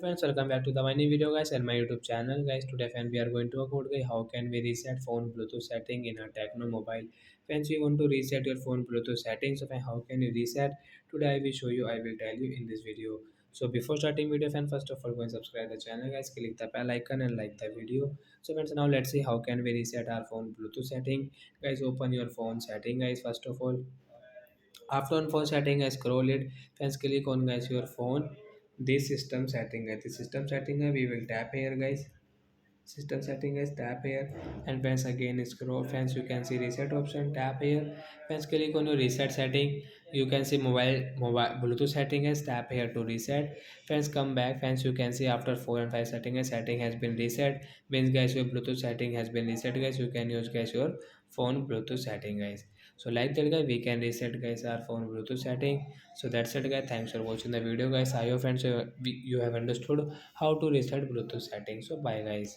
Friends, welcome back to the my new video guys and my YouTube channel guys. Today friend we are going to talk about guys, how can we reset phone Bluetooth setting in a Tecno mobile. Friends, we want to reset your phone Bluetooth settings. So friend, how can you reset? Today I will show you, I will tell you in this video. So before starting video friend, first of all go and subscribe the channel guys, click the bell icon and like the video. So friends, now let's see how can we reset our phone Bluetooth setting. Guys, open your phone setting guys. First of all, after on phone setting, I scroll it. Friends, click on guys your phone. This system setting, this system setting, we will tap here, guys. System setting is tap here, and once again scroll. Friends, you can see reset option. Tap here. Friends, click on your reset setting. You can see mobile Bluetooth setting is tap here to reset. Friends, come back. Friends, you can see after 4 and 5 setting, a setting has been reset. Means guys your Bluetooth setting has been reset guys. You can use guys your phone Bluetooth setting guys. So like that guys, we can reset guys our phone Bluetooth setting. So that's it guys. Thanks for watching the video guys. I hope friends you have understood how to reset Bluetooth setting. So bye guys.